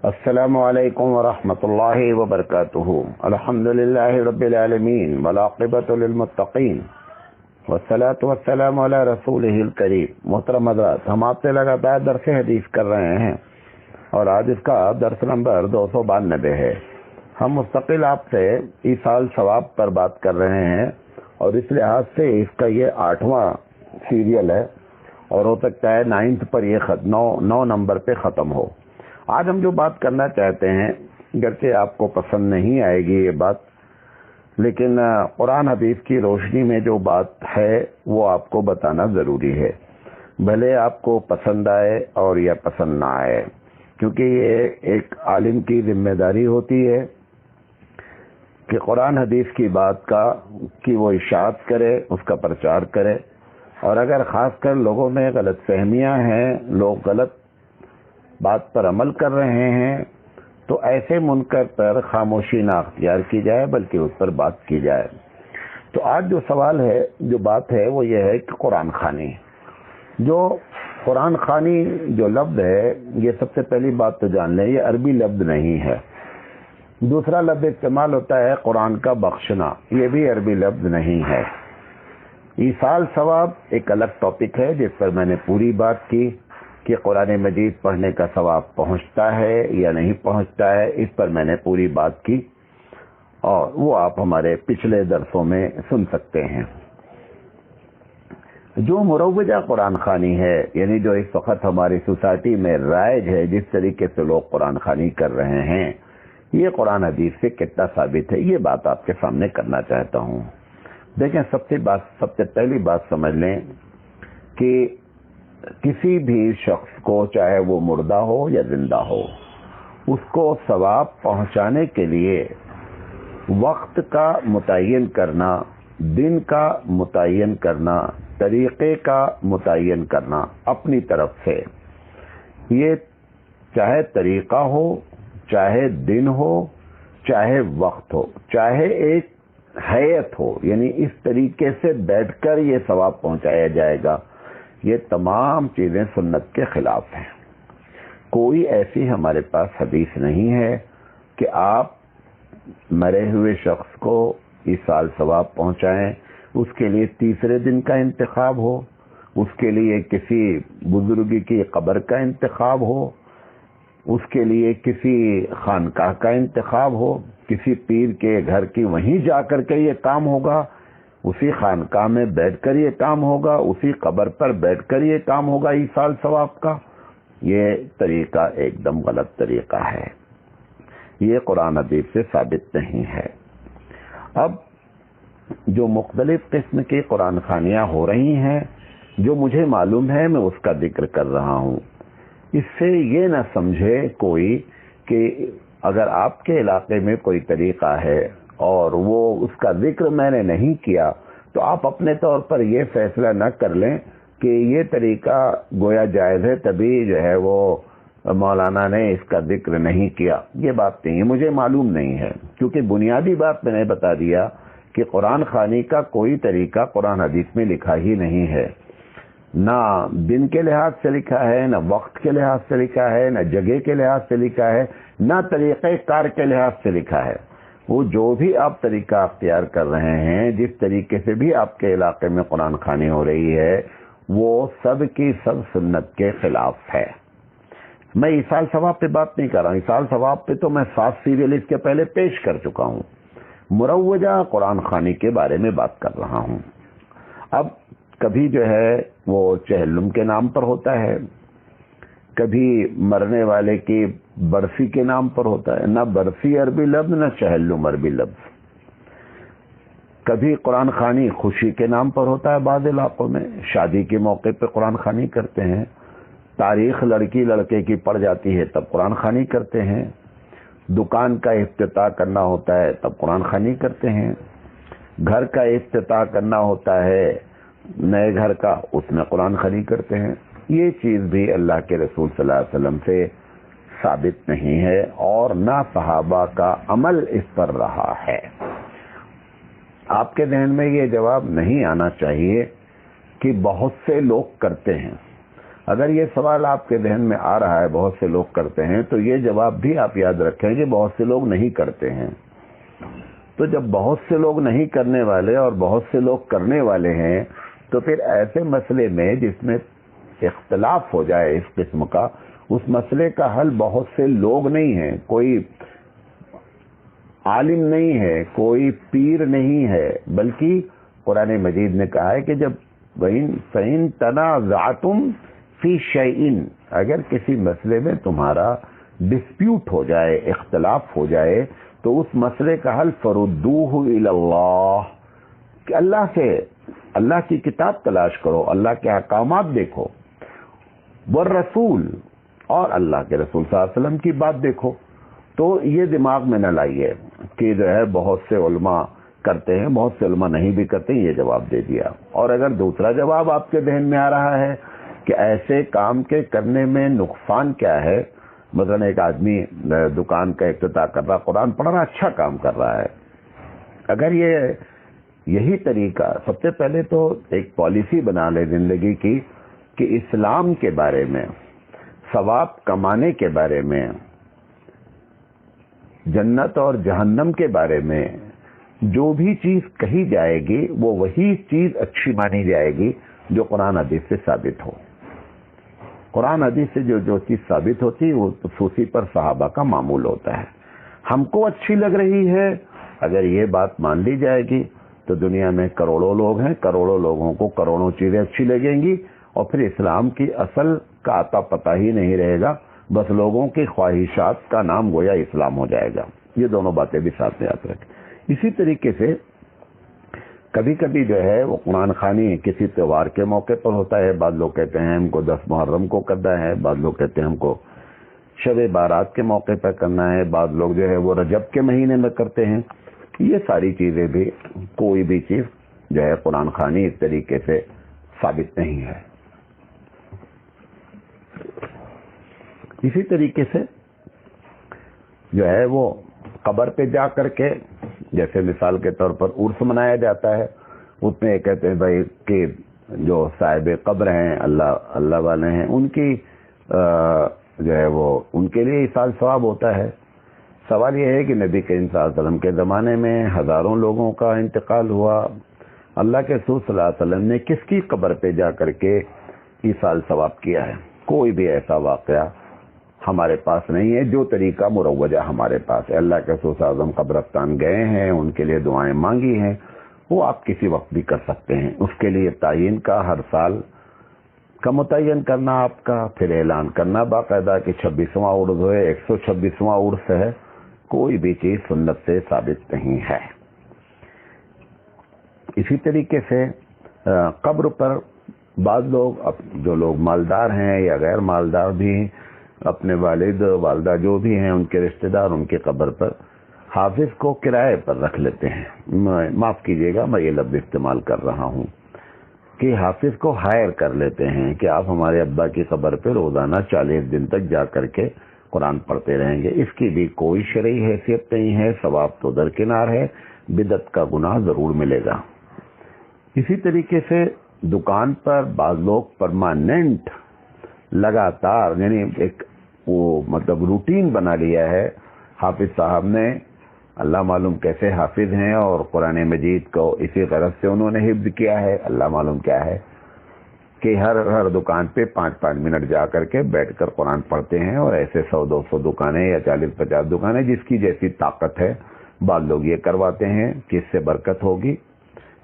السلام علیکم ورحمۃ اللہ وبرکاتہ۔ الحمدللہ رب العالمین والعاقبۃ للمتقین والصلاۃ والسلام علی رسولہ الکریم۔ محترم حضرات، ہم آپ سے لگاتار درس حدیث کر رہے ہیں اور آج اس کا درس نمبر 292 ہے۔ ہم مستقل آپ سے ایصال ثواب پر بات کر رہے ہیں اور اس لحاظ سے اس کا یہ 8واں سیریل ہے اور ہو سکتا ہے 9 پر یہ 9 نمبر پہ ختم ہو۔ آج ہم جو بات کرنا چاہتے ہیں، گرچہ آپ کو پسند نہیں آئے گی یہ بات، لیکن قرآن حدیث کی روشنی میں جو بات ہے وہ آپ کو بتانا ضروری ہے، بھلے آپ کو پسند آئے اور یا پسند نہ آئے، کیونکہ یہ ایک عالم کی ذمہ داری ہوتی ہے کہ قرآن حدیث کی بات کی وہ اشاعت کرے، اس کا پرچار کرے، اور اگر خاص کر لوگوں میں غلط فہمیاں ہیں، لوگ غلط بات پر عمل کر رہے ہیں، تو ایسے منکر پر خاموشی نہ اختیار کی جائے بلکہ اس پر بات کی جائے۔ تو آج جو سوال ہے، جو بات ہے، وہ یہ ہے کہ قرآن خوانی، جو قرآن خوانی جو لفظ ہے، یہ سب سے پہلی بات تو جان لیں، یہ عربی لفظ نہیں ہے۔ دوسرا لفظ استعمال ہوتا ہے قرآن کا بخشنا، یہ بھی عربی لفظ نہیں ہے۔ ایصال ثواب ایک الگ ٹاپک ہے جس پر میں نے پوری بات کی کہ قرآن مجید پڑھنے کا ثواب پہنچتا ہے یا نہیں پہنچتا ہے، اس پر میں نے پوری بات کی اور وہ آپ ہمارے پچھلے درسوں میں سن سکتے ہیں۔ جو مروجہ قرآن خوانی ہے، یعنی جو اس وقت ہماری سوسائٹی میں رائج ہے، جس طریقے سے لوگ قرآن خوانی کر رہے ہیں، یہ قرآن حدیث سے کتنا ثابت ہے، یہ بات آپ کے سامنے کرنا چاہتا ہوں۔ دیکھیں، سب سے پہلی بات سمجھ لیں کہ کسی بھی شخص کو، چاہے وہ مردہ ہو یا زندہ ہو، اس کو ثواب پہنچانے کے لیے وقت کا متعین کرنا، دن کا متعین کرنا، طریقے کا متعین کرنا اپنی طرف سے، یہ چاہے طریقہ ہو، چاہے دن ہو، چاہے وقت ہو، چاہے ایک حیت ہو، یعنی اس طریقے سے بیٹھ کر یہ ثواب پہنچایا جائے گا، یہ تمام چیزیں سنت کے خلاف ہیں۔ کوئی ایسی ہمارے پاس حدیث نہیں ہے کہ آپ مرے ہوئے شخص کو ایصال ثواب پہنچائیں، اس کے لیے تیسرے دن کا انتخاب ہو، اس کے لیے کسی بزرگ کی قبر کا انتخاب ہو، اس کے لیے کسی خانقاہ کا انتخاب ہو، کسی پیر کے گھر کی وہیں جا کر کے یہ کام ہوگا، اسی خانقاہ میں بیٹھ کر یہ کام ہوگا، اسی قبر پر بیٹھ کر یہ کام ہوگا ایصال ثواب کا، یہ طریقہ ایک دم غلط طریقہ ہے، یہ قرآن حدیث سے ثابت نہیں ہے۔ اب جو مختلف قسم کی قرآن خوانیاں ہو رہی ہیں، جو مجھے معلوم ہے، میں اس کا ذکر کر رہا ہوں۔ اس سے یہ نہ سمجھے کوئی کہ اگر آپ کے علاقے میں کوئی طریقہ ہے اور وہ اس کا ذکر میں نے نہیں کیا، تو آپ اپنے طور پر یہ فیصلہ نہ کر لیں کہ یہ طریقہ گویا جائز ہے، تبھی جو ہے وہ مولانا نے اس کا ذکر نہیں کیا، یہ بات نہیں ہے، مجھے معلوم نہیں ہے، کیونکہ بنیادی بات میں نے بتا دیا کہ قرآن خوانی کا کوئی طریقہ قرآن حدیث میں لکھا ہی نہیں ہے، نہ دن کے لحاظ سے لکھا ہے، نہ وقت کے لحاظ سے لکھا ہے، نہ جگہ کے لحاظ سے لکھا ہے، نہ طریقہ کار کے لحاظ سے لکھا ہے۔ وہ جو بھی آپ طریقہ اختیار کر رہے ہیں، جس طریقے سے بھی آپ کے علاقے میں قرآن خوانی ہو رہی ہے، وہ سب کی سب سنت کے خلاف ہے۔ میں ایصال ثواب پہ بات نہیں کر رہا ہوں، ایصال ثواب پہ تو میں 7 سیریل اس کے پہلے پیش کر چکا ہوں، مروجہ قرآن خوانی کے بارے میں بات کر رہا ہوں۔ اب کبھی جو ہے وہ چہلم کے نام پر ہوتا ہے، کبھی مرنے والے کی برسی کے نام پر ہوتا ہے، نہ برسی عربی لفظ نہ چہلم عربی لفظ۔ کبھی قرآن خوانی خوشی کے نام پر ہوتا ہے، بعض علاقوں میں شادی کے موقع پہ قرآن خوانی کرتے ہیں، تاریخ لڑکی لڑکے کی پڑ جاتی ہے تب قرآن خوانی کرتے ہیں، دکان کا افتتاح کرنا ہوتا ہے تب قرآن خوانی کرتے ہیں، گھر کا افتتاح کرنا ہوتا ہے نئے گھر کا، اس میں قرآن خوانی کرتے ہیں۔ یہ چیز بھی اللہ کے رسول صلی اللہ علیہ وسلم سے ثابت نہیں ہے اور نہ صحابہ کا عمل اس پر رہا ہے۔ آپ کے ذہن میں یہ جواب نہیں آنا چاہیے کہ بہت سے لوگ کرتے ہیں۔ اگر یہ سوال آپ کے ذہن میں آ رہا ہے بہت سے لوگ کرتے ہیں، تو یہ جواب بھی آپ یاد رکھیں کہ بہت سے لوگ نہیں کرتے ہیں۔ تو جب بہت سے لوگ نہیں کرنے والے اور بہت سے لوگ کرنے والے ہیں، تو پھر ایسے مسئلے میں جس میں اختلاف ہو جائے اس قسم کا، اس مسئلے کا حل بہت سے لوگ نہیں ہیں، کوئی عالم نہیں ہے، کوئی پیر نہیں ہے، بلکہ قرآن مجید نے کہا ہے کہ جب فَإِن تَنَازَعْتُمْ فِي شَيْءٍ، اگر کسی مسئلے میں تمہارا ڈسپیوٹ ہو جائے، اختلاف ہو جائے، تو اس مسئلے کا حل فَرُدُّوهُ إِلَى اللَّهِ، کہ اللہ سے، اللہ کی کتاب تلاش کرو، اللہ کے احکامات دیکھو، والرسول، اور اللہ کے رسول صلی اللہ علیہ وسلم کی بات دیکھو۔ تو یہ دماغ میں نہ لائیے کہ جو ہے بہت سے علماء کرتے ہیں، بہت سے علماء نہیں بھی کرتے، یہ جواب دے دیا۔ اور اگر دوسرا جواب آپ کے ذہن میں آ رہا ہے کہ ایسے کام کے کرنے میں نقصان کیا ہے، مثلا ایک آدمی دکان کا افتتاح کر رہا، قرآن پڑھ رہا، اچھا کام کر رہا ہے، اگر یہی طریقہ، سب سے پہلے تو ایک پالیسی بنا لے زندگی کی کہ اسلام کے بارے میں، ثواب کمانے کے بارے میں، جنت اور جہنم کے بارے میں جو بھی چیز کہی جائے گی وہ وہی چیز اچھی مانی جائے گی جو قرآن حدیث سے ثابت ہو۔ قرآن حدیث سے جو چیز ثابت ہوتی ہے وہ اسی پر صحابہ کا معمول ہوتا ہے۔ ہم کو اچھی لگ رہی ہے، اگر یہ بات مان لی جائے گی تو دنیا میں کروڑوں لوگ ہیں، کروڑوں لوگوں کو کروڑوں چیزیں اچھی لگیں گی، اور پھر اسلام کی اصل کا آتا پتہ ہی نہیں رہے گا، بس لوگوں کی خواہشات کا نام گویا اسلام ہو جائے گا۔ یہ دونوں باتیں بھی ساتھ یاد رکھیں۔ اسی طریقے سے کبھی کبھی جو ہے وہ قرآن خوانی کسی تہوار کے موقع پر ہوتا ہے، بعض لوگ کہتے ہیں ہم کو 10 محرم کو کرنا ہے، بعض لوگ کہتے ہیں ہم کو شب بارات کے موقع پر کرنا ہے، بعض لوگ جو ہے وہ رجب کے مہینے میں کرتے ہیں۔ یہ ساری چیزیں بھی، کوئی بھی چیز جو ہے قرآن خوانی اس طریقے سے ثابت نہیں ہے۔ اسی طریقے سے جو ہے وہ قبر پہ جا کر کے، جیسے مثال کے طور پر عرس منایا جاتا ہے، اس میں یہ کہتے ہیں بھائی کہ جو صاحب قبر ہیں، اللہ والے ہیں، ان کی جو ہے وہ ان کے لیے ایصال ثواب ہوتا ہے۔ سوال یہ ہے کہ نبی کریم صلی اللہ علیہ وسلم کے زمانے میں ہزاروں لوگوں کا انتقال ہوا، اللہ کے رسول صلی اللہ علیہ وسلم نے کس کی قبر پہ جا کر کے ایصال ثواب کیا ہے؟ کوئی بھی ایسا واقعہ ہمارے پاس نہیں ہے جو طریقہ مروجہ ہمارے پاس ہے۔ اللہ کے رسول صلی اللہ علیہ وسلم قبرستان گئے ہیں، ان کے لیے دعائیں مانگی ہیں، وہ آپ کسی وقت بھی کر سکتے ہیں۔ اس کے لیے تعین کا، ہر سال کا متعین کرنا آپ کا، پھر اعلان کرنا باقاعدہ کہ 26واں عرس ہے، 126واں عرس ہے، کوئی بھی چیز سنت سے ثابت نہیں ہے۔ اسی طریقے سے قبر پر بعض لوگ، جو لوگ مالدار ہیں یا غیر مالدار بھی، اپنے والد والدہ جو بھی ہیں ان کے رشتہ دار، ان کی قبر پر حافظ کو کرائے پر رکھ لیتے ہیں۔ معاف کیجیے گا میں یہ لفظ استعمال کر رہا ہوں کہ حافظ کو ہائر کر لیتے ہیں کہ آپ ہمارے ابا کی قبر پہ روزانہ 40 دن تک جا کر کے قرآن پڑھتے رہیں گے۔ اس کی بھی کوئی شرعی حیثیت نہیں ہے، ثواب تو درکنار ہے، بدعت کا گناہ ضرور ملے گا۔ اسی طریقے سے دکان پر بعض لوگ پرماننٹ لگاتار، یعنی ایک وہ مطلب روٹین بنا لیا ہے، حافظ صاحب نے، اللہ معلوم کیسے حافظ ہیں، اور قرآن مجید کو اسی غرض سے انہوں نے حفظ کیا ہے، اللہ معلوم کیا ہے، کہ ہر دکان پہ 5-5 منٹ جا کر کے بیٹھ کر قرآن پڑھتے ہیں، اور ایسے 100-200 دکانیں یا 40-50 دکانیں، جس کی جیسی طاقت ہے، بعض لوگ یہ کرواتے ہیں کہ اس سے برکت ہوگی۔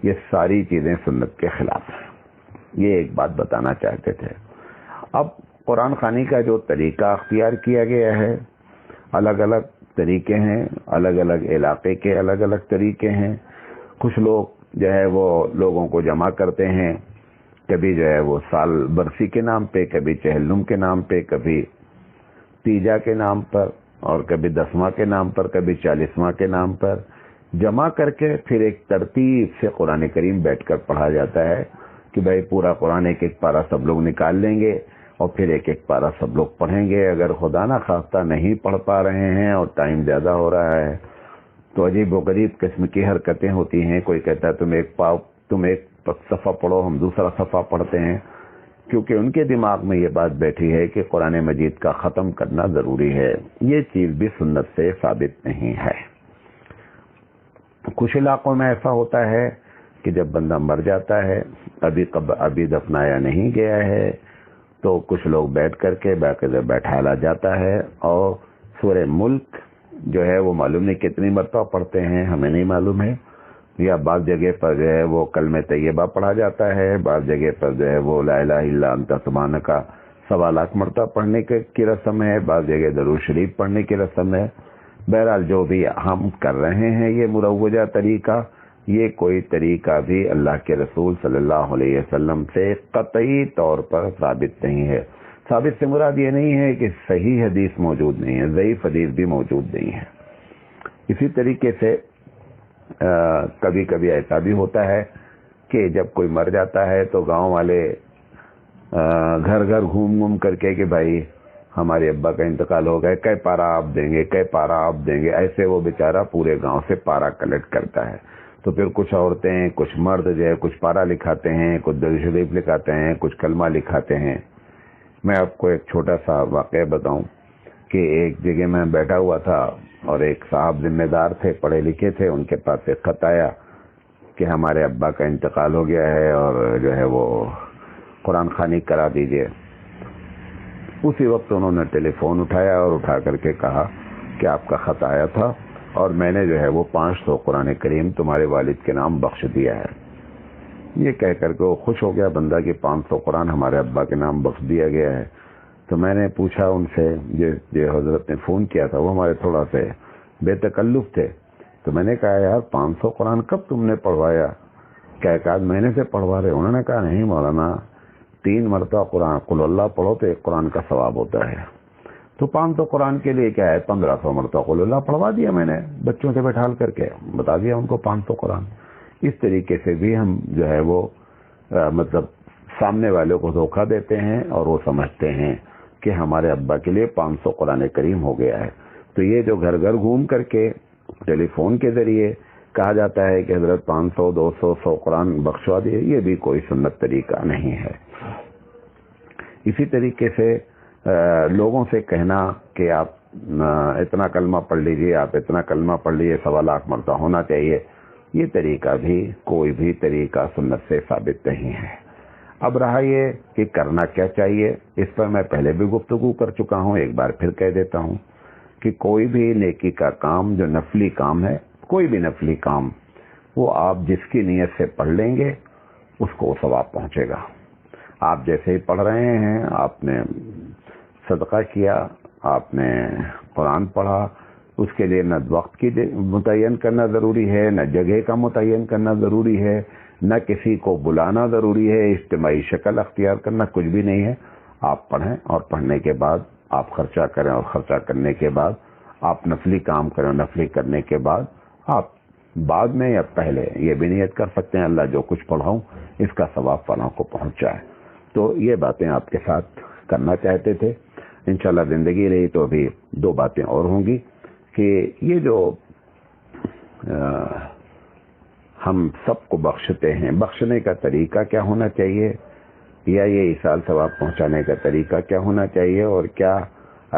یہ ساری چیزیں سنت کے خلاف ہیں۔ یہ ایک بات بتانا چاہتے تھے۔ اب قرآن خوانی کا جو طریقہ اختیار کیا گیا ہے، الگ الگ طریقے ہیں، الگ الگ علاقے کے الگ الگ طریقے ہیں۔ کچھ لوگ جو ہے وہ لوگوں کو جمع کرتے ہیں، کبھی جو ہے وہ سال برسی کے نام پہ، کبھی چہلم کے نام پہ، کبھی تیجا کے نام پر، اور کبھی 10واں کے نام پر، کبھی 40واں کے نام پر جمع کر کے پھر ایک ترتیب سے قرآن کریم بیٹھ کر پڑھا جاتا ہے کہ بھائی پورا قرآن ایک ایک پارہ سب لوگ نکال لیں گے اور پھر ایک ایک پارہ سب لوگ پڑھیں گے۔ اگر خدا نہ خواستہ نہیں پڑھ پا رہے ہیں اور ٹائم زیادہ ہو رہا ہے تو عجیب و غریب قسم کی حرکتیں ہوتی ہیں۔ کوئی کہتا ہے تم ایک صفحہ پڑھو، ہم دوسرا صفحہ پڑھتے ہیں۔ کیونکہ ان کے دماغ میں یہ بات بیٹھی ہے کہ قرآن مجید کا ختم کرنا ضروری ہے. یہ چیز بھی سنت سے ثابت نہیں ہے. کچھ علاقوں میں ایسا ہوتا ہے کہ جب بندہ مر جاتا ہے، ابھی دفنایا نہیں گیا ہے، تو کچھ لوگ بیٹھ کر کے باقاعدہ بیٹھالا جاتا ہے، اور سورہ ملک جو ہے وہ معلوم نہیں کتنی مرتبہ پڑھتے ہیں، ہمیں نہیں معلوم ہے. یا بعض جگہ پر جو ہے وہ کلمہ طیبہ پڑھا جاتا ہے، بعض جگہ پر جو ہے وہ لا الہ الا انت سبحانک 1.25 لاکھ مرتبہ پڑھنے کی رسم ہے، بعض جگہ درود شریف پڑھنے کی رسم ہے. بہرحال جو بھی ہم کر رہے ہیں یہ مروجہ طریقہ، یہ کوئی طریقہ بھی اللہ کے رسول صلی اللہ علیہ وسلم سے قطعی طور پر ثابت نہیں ہے. ثابت سے مراد یہ نہیں ہے کہ صحیح حدیث موجود نہیں ہے، ضعیف حدیث بھی موجود نہیں ہے. اسی طریقے سے کبھی کبھی ایسا بھی ہوتا ہے کہ جب کوئی مر جاتا ہے تو گاؤں والے گھر گھر گھوم کر کے کہ بھائی ہمارے ابا کا انتقال ہو گیا، کئی پارا آپ دیں گے، کئی پارا آپ دیں گے، ایسے وہ بیچارہ پورے گاؤں سے پارا کلیکٹ کرتا ہے. تو پھر کچھ عورتیں کچھ مرد جو ہے کچھ پارا لکھاتے ہیں، کچھ درود شریف لکھاتے ہیں، کچھ کلمہ لکھاتے ہیں. میں آپ کو ایک چھوٹا سا واقعہ بتاؤں کہ ایک جگہ میں بیٹھا ہوا تھا اور ایک صاحب ذمہ دار تھے، پڑھے لکھے تھے، ان کے پاس ایک خط آیا کہ ہمارے ابا کا انتقال ہو گیا ہے اور جو ہے وہ قرآن خوانی کرا دیجئے. اسی وقت انہوں نے ٹیلی فون اٹھایا اور اٹھا کر کے کہا کہ آپ کا خط آیا تھا اور میں نے جو ہے وہ 500 قرآن کریم تمہارے والد کے نام بخش دیا ہے. یہ کہہ کر کے وہ خوش ہو گیا بندہ کہ 500 قرآن ہمارے ابا کے نام بخش دیا گیا ہے. تو میں نے پوچھا ان سے، جو حضرت نے فون کیا تھا وہ ہمارے تھوڑا سے بے تکلف تھے، تو میں نے کہا یار 500 قرآن کب تم نے پڑھوایا؟ کیا ایک آدھ مہینے سے پڑھوا رہے؟ انہوں نے کہا نہیں مولانا، 3 مرتبہ قرآن قل اللہ پڑھو تو 1 قرآن کا ثواب ہوتا ہے. تو 500 قرآن کے لیے کیا ہے 1500 مرتبہ قل اللہ پڑھوا دیا میں نے، بچوں سے بیٹھال کر کے بتا دیا ان کو 500 قرآن. اس طریقے سے بھی ہم جو ہے وہ مطلب سامنے والے کو دھوکہ دیتے ہیں اور وہ سمجھتے ہیں کہ ہمارے ابا کے لیے 500 قرآن کریم ہو گیا ہے. تو یہ جو گھر گھر گھوم کر کے ٹیلی فون کے ذریعے کہا جاتا ہے کہ حضرت 500 200 100 قرآن بخشوا دیے، یہ بھی کوئی سنت طریقہ نہیں ہے. اسی طریقے سے لوگوں سے کہنا کہ آپ اتنا کلمہ پڑھ لیجئے، آپ اتنا کلمہ پڑھ لیجئے 1.25 لاکھ مرتبہ ہونا چاہیے، یہ طریقہ بھی کوئی بھی طریقہ سنت سے ثابت نہیں ہے. اب رہا یہ کہ کرنا کیا چاہیے، اس پر میں پہلے بھی گفتگو کر چکا ہوں، ایک بار پھر کہہ دیتا ہوں کہ کوئی بھی نیکی کا کام جو نفلی کام ہے، کوئی بھی نفلی کام، وہ آپ جس کی نیت سے پڑھ لیں گے اس کو ثواب پہنچے گا. آپ جیسے ہی پڑھ رہے ہیں، آپ نے صدقہ کیا، آپ نے قرآن پڑھا، اس کے لیے نہ وقت کی متعین کرنا ضروری ہے، نہ جگہ کا متعین کرنا ضروری ہے، نہ کسی کو بلانا ضروری ہے، اجتماعی شکل اختیار کرنا کچھ بھی نہیں ہے. آپ پڑھیں اور پڑھنے کے بعد آپ خرچہ کریں اور خرچہ کرنے کے بعد آپ نفلی کام کریں اور نفلی کرنے کے بعد آپ بعد میں یا پہلے یہ بھی نیت کر سکتے ہیں اللہ جو کچھ پڑھاؤں اس کا ثواب فلاں کو پہنچ جائے. تو یہ باتیں آپ کے ساتھ کرنا چاہتے تھے. انشاءاللہ زندگی رہی تو ابھی 2 باتیں اور ہوں گی کہ یہ جو ہم سب کو بخشتے ہیں، بخشنے کا طریقہ کیا ہونا چاہیے، یا یہ ایصال ثواب پہنچانے کا طریقہ کیا ہونا چاہیے، اور کیا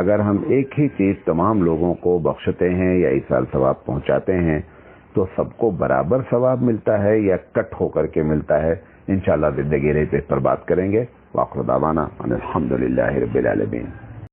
اگر ہم ایک ہی چیز تمام لوگوں کو بخشتے ہیں یا ایصال ثواب پہنچاتے ہیں تو سب کو برابر ثواب ملتا ہے یا کٹ ہو کر کے ملتا ہے. انشاءاللہ زندگی رہی تو اس پر بات کریں گے. وآخر دعوانا ان الحمدللہ رب العالمین.